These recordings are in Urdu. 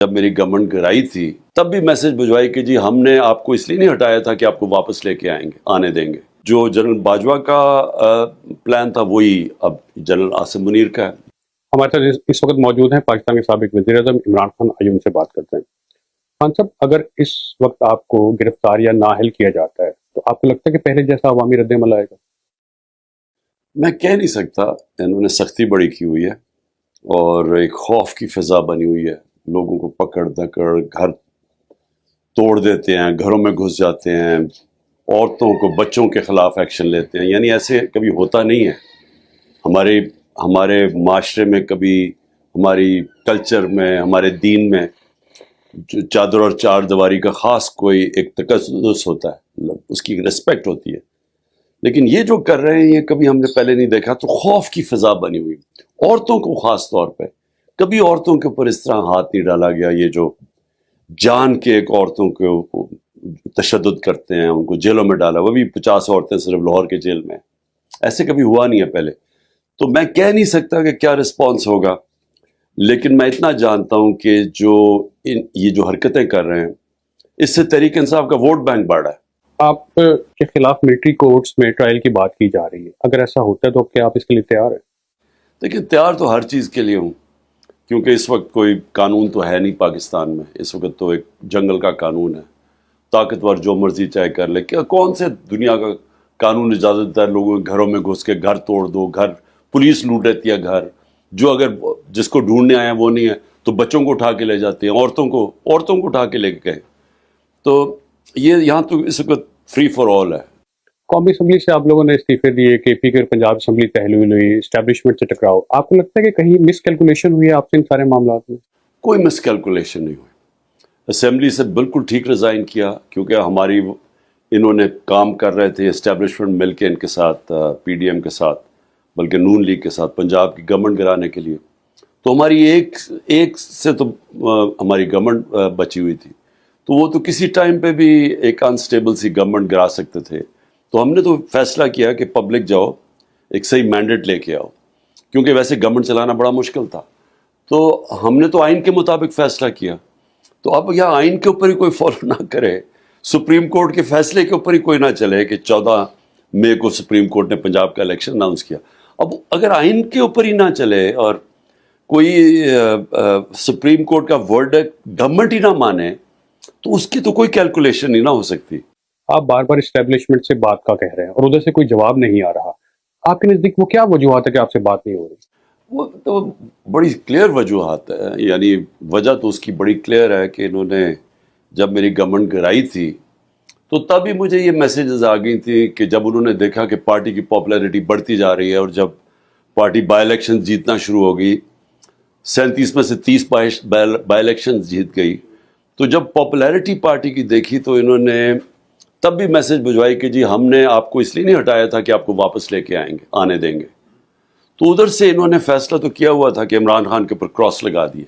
جب میری گورنمنٹ گرائی تھی تب بھی میسج بھجوائی کہ جی ہم نے آپ کو اس لیے نہیں ہٹایا تھا کہ آپ کو واپس لے کے آنے دیں گے. جو جنرل باجوہ کا پلان تھا وہی اب جنرل عاصم منیر کا ہے. ہمارے ساتھ اس وقت موجود ہیں پاکستان کے سابق وزیر اعظم عمران خان. آئیے ان سے بات کرتے ہیں. خان صاحب، اگر اس وقت آپ کو گرفتار یا نااہل کیا جاتا ہے تو آپ کو لگتا ہے کہ پہلے جیسا عوامی رد عمل آئے گا؟ میں کہہ نہیں سکتا. انہوں نے سختی بڑی کی ہوئی ہے اور ایک خوف کی فضا بنی ہوئی ہے. لوگوں کو پکڑ دکڑ گھر توڑ دیتے ہیں، گھروں میں گھس جاتے ہیں، عورتوں کو بچوں کے خلاف ایکشن لیتے ہیں. یعنی ایسے کبھی ہوتا نہیں ہے ہمارے معاشرے میں، کبھی ہماری کلچر میں، ہمارے دین میں جو چادر اور چار دیواری کا خاص کوئی ایک تقدس ہوتا ہے، اس کی ریسپیکٹ ہوتی ہے. لیکن یہ جو کر رہے ہیں یہ کبھی ہم نے پہلے نہیں دیکھا. تو خوف کی فضا بنی ہوئی، عورتوں کو خاص طور پہ کبھی عورتوں کے اوپر اس طرح ہاتھ نہیں ڈالا گیا. یہ جو جان کے ایک عورتوں کو تشدد کرتے ہیں، ان کو جیلوں میں ڈالا، وہ بھی 50 عورتیں صرف لاہور کے جیل میں. ایسے کبھی ہوا نہیں ہے پہلے. تو میں کہہ نہیں سکتا کہ کیا رسپانس ہوگا، لیکن میں اتنا جانتا ہوں کہ یہ جو حرکتیں کر رہے ہیں اس سے تحریک انصاف کا ووٹ بینک بڑھا ہے. آپ کے خلاف ملٹری کورٹس میں ٹرائل کی بات کی جا رہی ہے. اگر ایسا ہوتا ہے تو کیا آپ اس کے لیے تیار ہیں؟ لیکن تیار تو ہر چیز کے لیے ہوں، کیونکہ اس وقت کوئی قانون تو ہے نہیں پاکستان میں. اس وقت تو ایک جنگل کا قانون ہے، طاقتور جو مرضی چاہے کر لے. کیا کون سے دنیا کا قانون اجازت دیتا ہے لوگوں کے گھروں میں گھس کے گھر توڑ دو، گھر پولیس لوٹ لیتی ہے گھر، جو اگر جس کو ڈھونڈنے آئے وہ نہیں ہے تو بچوں کو اٹھا کے لے جاتے ہیں، عورتوں کو اٹھا کے لے کے گئے. تو یہ یہاں تو اس وقت فری فار آل ہے. قومی اسمبلی سے آپ لوگوں نے استعفے دیے، کے پی کے اور پنجاب اسمبلی تحلیل ہوئی، اسٹیبلشمنٹ سے ٹکراؤ. آپ کو لگتا ہے کہ کہیں مس کیلکولیشن ہوئی ہے آپ سے ان سارے معاملات میں؟ کوئی مس کیلکولیشن نہیں ہوئی. اسمبلی سے بالکل ٹھیک ریزائن کیا، کیونکہ انہوں نے کام کر رہے تھے اسٹیبلشمنٹ مل کے ان کے ساتھ، پی ڈی ایم کے ساتھ، بلکہ نون لیگ کے ساتھ، پنجاب کی گورنمنٹ گرانے کے لیے. تو ہماری ایک سے تو ہماری گورنمنٹ بچی ہوئی تھی. تو وہ تو کسی ٹائم پہ بھی ایک انسٹیبل سی گورنمنٹ گرا سکتے تھے. تو ہم نے تو فیصلہ کیا کہ پبلک جاؤ، ایک صحیح مینڈیٹ لے کے آؤ، کیونکہ ویسے گورنمنٹ چلانا بڑا مشکل تھا. تو ہم نے تو آئین کے مطابق فیصلہ کیا. تو اب یہاں آئین کے اوپر ہی کوئی فالو نہ کرے، سپریم کورٹ کے فیصلے کے اوپر ہی کوئی نہ چلے کہ 14 مئی کو سپریم کورٹ نے پنجاب کا الیکشن اناؤنس کیا. اب اگر آئین کے اوپر ہی نہ چلے اور کوئی سپریم کورٹ کا ورڈ گورنمنٹ ہی نہ مانے تو اس کی تو کوئی کیلکولیشن نہیں نہ ہو سکتی. آپ بار بار اسٹیبلشمنٹ سے بات کا کہہ رہے ہیں اور ادھر سے کوئی جواب نہیں آ رہا. آپ کے نزدیک وہ کیا وجوہات ہے کہ آپ سے بات نہیں ہو رہی؟ وہ تو بڑی کلیئر وجوہات ہے. یعنی وجہ تو اس کی بڑی کلیئر ہے کہ انہوں نے جب میری گورنمنٹ گرائی تھی تو تب ہی مجھے یہ میسیجز آ گئی تھی کہ جب انہوں نے دیکھا کہ پارٹی کی پاپولیرٹی بڑھتی جا رہی ہے اور جب پارٹی بائی الیکشن جیتنا شروع ہو گئی، 37 میں سے 30 بائی الیکشن جیت گئی، تو جب پاپولیرٹی پارٹی کی دیکھی تو انہوں نے تب بھی میسج بھجوائی کہ جی ہم نے آپ کو اس لیے نہیں ہٹایا تھا کہ آپ کو واپس لے کے آنے دیں گے. تو ادھر سے انہوں نے فیصلہ تو کیا ہوا تھا کہ عمران خان کے اوپر کراس لگا دیا،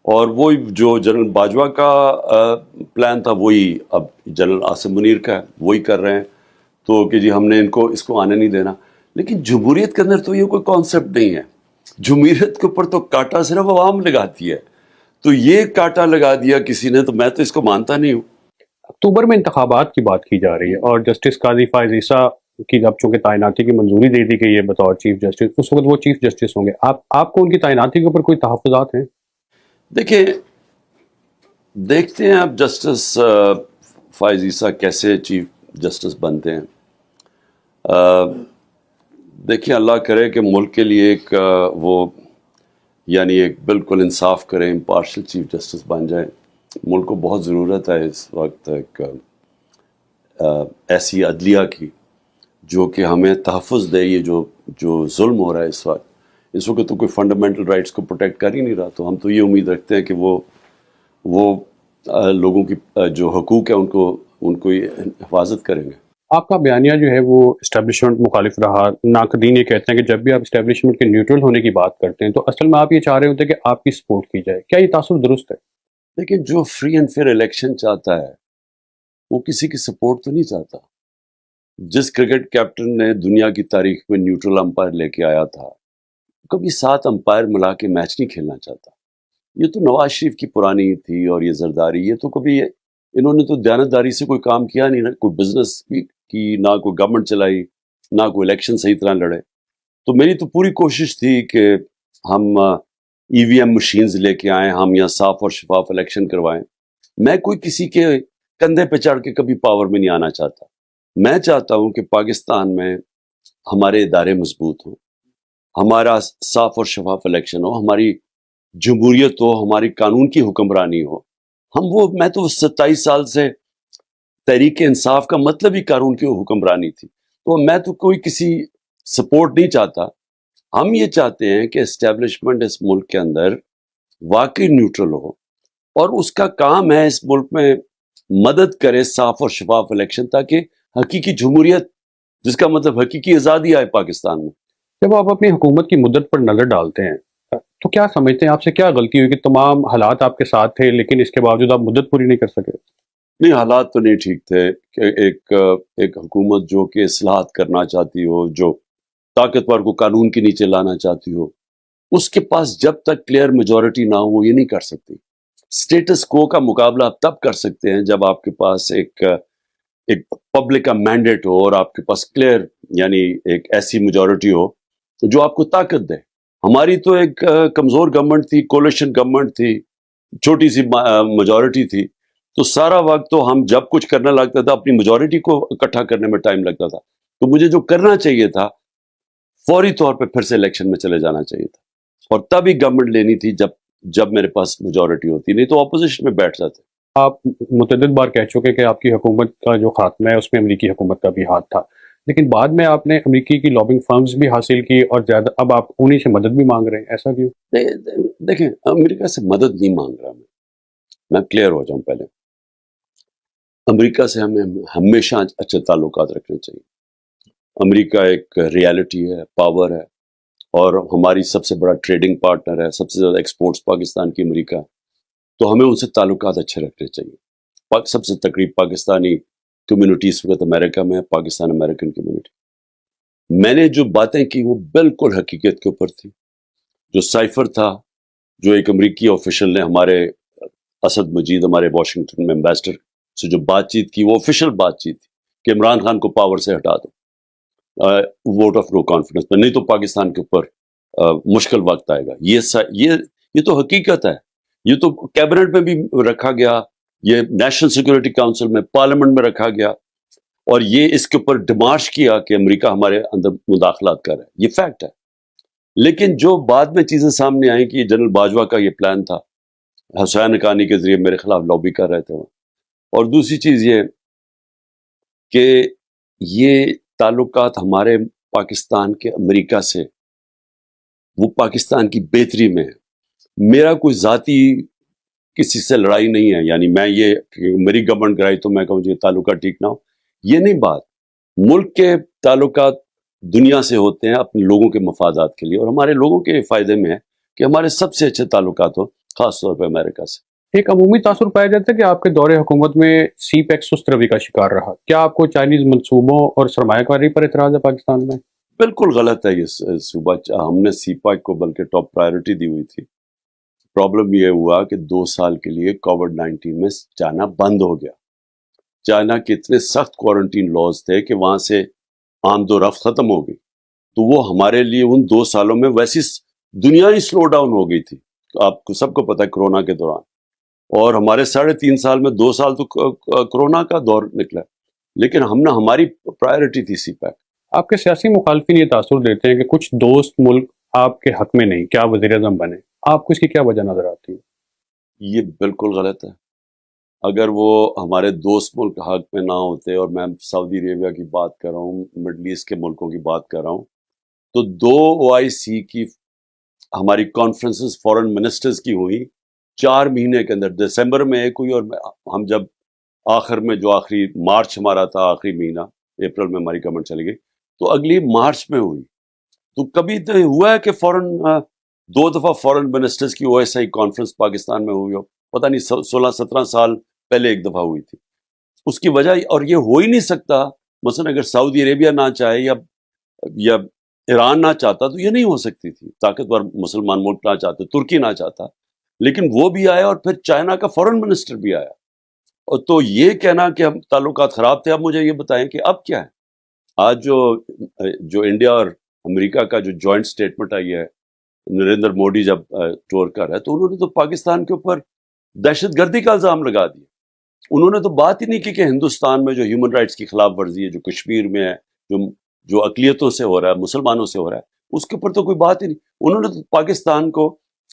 اور وہ جو جنرل باجوہ کا پلان تھا وہی اب جنرل عاصم منیر کا ہے، وہی کر رہے ہیں. تو کہ جی ہم نے اس کو آنے نہیں دینا. لیکن جمہوریت کے اندر تو یہ کوئی کانسیپٹ نہیں ہے. جمہوریت کے اوپر تو کاٹا صرف عوام لگاتی ہے. تو یہ کاٹا لگا دیا کسی نے، تو میں تو اس کو مانتا نہیں ہوں. اکتوبر میں انتخابات کی بات کی جا رہی ہے اور جسٹس قاضی فائز عیسیٰ کی اب چونکہ تعیناتی کی منظوری دے دی گئی ہے بطور چیف جسٹس، اس وقت وہ چیف جسٹس ہوں گے. آپ کو ان کی تعیناتی کے اوپر کوئی تحفظات ہیں؟ دیکھیں، دیکھتے ہیں اب جسٹس فائز عیسیٰ کیسے چیف جسٹس بنتے ہیں. دیکھیں، اللہ کرے کہ ملک کے لیے ایک ایک بالکل انصاف کرے، امپارشل چیف جسٹس بن جائے. ملک کو بہت ضرورت ہے اس وقت ایک ایسی عدلیہ کی جو کہ ہمیں تحفظ دے. یہ جو ظلم ہو رہا ہے اس وقت تو کوئی فنڈامنٹل رائٹس کو پروٹیکٹ کر ہی نہیں رہا. تو ہم تو یہ امید رکھتے ہیں کہ وہ لوگوں کی جو حقوق ہے ان کو حفاظت کریں گے. آپ کا بیانیہ جو ہے وہ اسٹیبلشمنٹ مخالف رہا. ناقدین یہ کہتے ہیں کہ جب بھی آپ اسٹیبلشمنٹ کے نیوٹرل ہونے کی بات کرتے ہیں تو اصل میں آپ یہ چاہ رہے ہوتے ہیں کہ آپ کی سپورٹ کی جائے. کیا یہ تاثر درست ہے؟ لیکن جو فری اینڈ فیئر الیکشن چاہتا ہے وہ کسی کی سپورٹ تو نہیں چاہتا. جس کرکٹ کیپٹن نے دنیا کی تاریخ میں نیوٹرل امپائر لے کے آیا تھا، کبھی 7 امپائر ملا کے میچ نہیں کھیلنا چاہتا. یہ تو نواز شریف کی پرانی تھی، اور یہ زرداری، یہ تو کبھی انہوں نے تو دیانتداری سے کوئی کام کیا نہیں، نہ کوئی بزنس کی، نہ کوئی گورنمنٹ چلائی، نہ کوئی الیکشن صحیح طرح لڑے. تو میری تو پوری کوشش تھی کہ ہم ای وی ایم مشینز لے کے آئیں، ہم یہاں صاف اور شفاف الیکشن کروائیں. میں کوئی کسی کے کندھے پہ چڑھ کے کبھی پاور میں نہیں آنا چاہتا. میں چاہتا ہوں کہ پاکستان میں ہمارے ادارے مضبوط ہوں، ہمارا صاف اور شفاف الیکشن ہو، ہماری جمہوریت ہو، ہماری قانون کی حکمرانی ہو. میں تو 27 سال سے تحریک انصاف کا مطلب ہی قانون کی حکمرانی تھی. تو میں تو کوئی کسی سپورٹ نہیں چاہتا. ہم یہ چاہتے ہیں کہ اسٹیبلشمنٹ اس ملک کے اندر واقعی نیوٹرل ہو، اور اس کا کام ہے اس ملک میں مدد کرے صاف اور شفاف الیکشن، تاکہ حقیقی جمہوریت، جس کا مطلب حقیقی آزادی آئے پاکستان میں. جب آپ اپنی حکومت کی مدت پر نظر ڈالتے ہیں تو کیا سمجھتے ہیں آپ سے کیا غلطی ہوئی کہ تمام حالات آپ کے ساتھ تھے لیکن اس کے باوجود آپ مدت پوری نہیں کر سکے؟ نہیں، حالات تو نہیں ٹھیک تھے کہ ایک حکومت جو کہ اصلاحات کرنا چاہتی ہو، جو طاقتور کو قانون کے نیچے لانا چاہتی ہو، اس کے پاس جب تک کلیئر میجورٹی نہ ہو وہ یہ نہیں کر سکتی. سٹیٹس کو کا مقابلہ آپ تب کر سکتے ہیں جب آپ کے پاس ایک پبلک کا مینڈیٹ ہو، اور آپ کے پاس کلیئر، یعنی ایک ایسی میجورٹی ہو جو آپ کو طاقت دے. ہماری تو ایک کمزور گورنمنٹ تھی، کولیشن گورنمنٹ تھی، چھوٹی سی میجورٹی تھی. تو سارا وقت تو ہم جب کچھ کرنے لگتا تھا اپنی میجورٹی کو اکٹھا کرنے میں ٹائم لگتا تھا. تو مجھے جو کرنا چاہیے تھا فوری طور پہ پھر سے الیکشن میں چلے جانا چاہیے تھا، اور تب ہی گورنمنٹ لینی تھی جب میرے پاس میجورٹی ہوتی، نہیں تو اپوزیشن میں بیٹھ جاتے. آپ متعدد بار کہہ چکے کہ آپ کی حکومت کا جو خاتمہ ہے اس میں امریکی حکومت کا بھی ہاتھ تھا، لیکن بعد میں آپ نے امریکی کی لابنگ فرمز بھی حاصل کی اور زیادہ اب آپ انہی سے مدد بھی مانگ رہے ہیں، ایسا کیوں؟ دیکھیں، امریکہ سے مدد نہیں مانگ رہا میں کلیئر ہو جاؤں پہلے. امریکہ سے ہمیں ہمیشہ اچھے تعلقات رکھنے چاہیے. امریکہ ایک ریالٹی ہے، پاور ہے، اور ہماری سب سے بڑا ٹریڈنگ پارٹنر ہے. سب سے زیادہ ایکسپورٹس پاکستان کی امریکہ ہے. تو ہمیں ان سے تعلقات اچھے رکھنے چاہیے. سب سے تقریب پاکستانی کمیونٹی اس وقت امریکہ میں ہے، پاکستان امریکن کمیونٹی. میں نے جو باتیں کی وہ بالکل حقیقت کے اوپر تھی. جو سائفر تھا، جو ایک امریکی آفیشل نے ہمارے اسد مجید، ہمارے واشنگٹن میں ایمبیسڈر سے جو بات چیت کی، وہ آفیشیل بات چیت تھی کہ عمران خان کو پاور سے ہٹا دو ووٹ آف نو کانفیڈنس میں، نہیں تو پاکستان کے اوپر مشکل وقت آئے گا. یہ تو حقیقت ہے. یہ تو کیبنٹ میں بھی رکھا گیا، یہ نیشنل سیکورٹی کاؤنسل میں، پارلیمنٹ میں رکھا گیا، اور یہ اس کے اوپر ڈیمارش کیا کہ امریکہ ہمارے اندر مداخلات کر رہا ہے. یہ فیکٹ ہے. لیکن جو بعد میں چیزیں سامنے آئیں کہ جنرل باجوہ کا یہ پلان تھا، حسین حقانی کے ذریعے میرے خلاف لابی کر رہے تھے وہ. اور دوسری چیز یہ کہ یہ تعلقات ہمارے پاکستان کے امریکہ سے، وہ پاکستان کی بہتری میں ہے. میرا کوئی ذاتی کسی سے لڑائی نہیں ہے، یعنی میں یہ میری گورنمنٹ کرائی تو میں کہوں یہ تعلقات ٹھیک نہ ہو، یہ نہیں بات. ملک کے تعلقات دنیا سے ہوتے ہیں اپنے لوگوں کے مفادات کے لیے، اور ہمارے لوگوں کے فائدے میں ہے کہ ہمارے سب سے اچھے تعلقات ہو، خاص طور پہ امریکہ سے. ایک عمومی تاثر پایا جاتا ہے کہ آپ کے دور حکومت میں سی پیک سست روی کا شکار رہا. کیا آپ کو چائنیز منصوبوں اور سرمایہ کاری پر اعتراض ہے پاکستان میں؟ بالکل غلط ہے یہ صوبہ. ہم نے سی پیک کو بلکہ ٹاپ پرائیورٹی دی ہوئی تھی. پرابلم یہ ہوا کہ 2 سال کے لیے کووڈ-19 میں چائنا بند ہو گیا. چائنا کے اتنے سخت کوارنٹین لاز تھے کہ وہاں سے آمد و رفت ختم ہو گئی. تو وہ ہمارے لیے ان 2 سالوں میں ویسی دنیا ہی سلو ڈاؤن ہو گئی تھی. آپ کو سب کو پتہ ہے کرونا کے دوران، اور ہمارے 3.5 سال میں 2 سال تو کرونا کا دور نکلا. لیکن ہماری پرائیورٹی تھی سی پیک. آپ کے سیاسی مخالفین یہ تاثر دیتے ہیں کہ کچھ دوست ملک آپ کے حق میں نہیں، کیا وزیر اعظم بنے. آپ کو اس کی کیا وجہ نظر آتی ہے؟ یہ بالکل غلط ہے. اگر وہ ہمارے دوست ملک حق میں نہ ہوتے، اور میں سعودی عربیہ کی بات کر رہا ہوں، مڈل ایسٹ کے ملکوں کی بات کر رہا ہوں، تو 2 OIC کی ہماری کانفرنسز فورن منسٹرز کی ہوئی 4 مہینے کے اندر. دسمبر میں ایک ہوئی، اور ہم جب آخر میں جو آخری مارچ ہمارا تھا، آخری مہینہ اپریل میں ہماری گورنمنٹ چلی گئی، تو اگلی مارچ میں ہوئی. تو کبھی تو ہوا ہے کہ 2 دفعہ فورن منسٹرز کی OSI کانفرنس پاکستان میں ہوئی ہو؟ پتہ نہیں 16-17 سال پہلے ایک دفعہ ہوئی تھی. اس کی وجہ، اور یہ ہو ہی نہیں سکتا، مثلا اگر سعودی عربیہ نہ چاہے یا ایران نہ چاہتا تو یہ نہیں ہو سکتی تھی. طاقتور مسلمان ملک نہ چاہتے، ترکی نہ چاہتا، لیکن وہ بھی آیا اور پھر چائنا کا فورن منسٹر بھی آیا. اور تو یہ کہنا کہ ہم تعلقات خراب تھے، اب مجھے یہ بتائیں کہ اب کیا ہے. آج جو انڈیا اور امریکہ کا جو جوائنٹ سٹیٹمنٹ آئی ہے، نریندر مودی جب ٹور کر رہا ہے، تو انہوں نے تو پاکستان کے اوپر دہشت گردی کا الزام لگا دیا. انہوں نے تو بات ہی نہیں کی کہ ہندوستان میں جو ہیومن رائٹس کی خلاف ورزی ہے، جو کشمیر میں ہے، جو اقلیتوں سے ہو رہا ہے، مسلمانوں سے ہو رہا ہے، اس کے اوپر تو کوئی بات ہی نہیں. انہوں نے تو پاکستان کو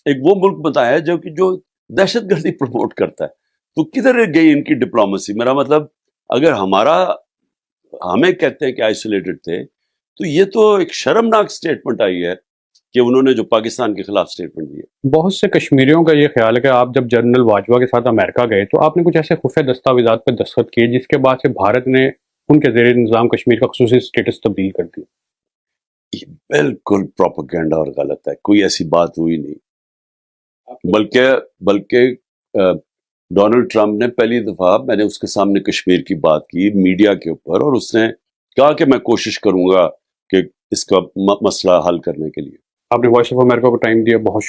ایک وہ ملک بتایا ہے جو دہشت گردی پروموٹ کرتا ہے. تو کدھر گئی ان کی ڈپلومیسی؟ میرا مطلب اگر ہمیں کہتے ہیں کہ آئسولیٹڈ تھے، تو یہ تو ایک شرمناک سٹیٹمنٹ آئی ہے کہ انہوں نے جو پاکستان کے خلاف سٹیٹمنٹ دی ہے. بہت سے کشمیریوں کا یہ خیال ہے کہ آپ جب جنرل باجوہ کے ساتھ امریکہ گئے تو آپ نے کچھ ایسے خفیہ دستاویزات پر دستخط کیے جس کے بعد سے بھارت نے ان کے زیر نظام کشمیر کا خصوصی اسٹیٹس تبدیل کر دیا. یہ بالکل پروپیگنڈا اور غلط ہے، کوئی ایسی بات ہوئی نہیں. بلکہ ڈونلڈ ٹرمپ نے پہلی دفعہ، میں نے اس کے سامنے کشمیر کی بات کی میڈیا کے اوپر، اور اس نے کہا کہ میں کوشش کروں گا کہ اس کا مسئلہ حل کرنے کے لیے. آپ نے وائس آف امریکہ کو ٹائم دیا، بہت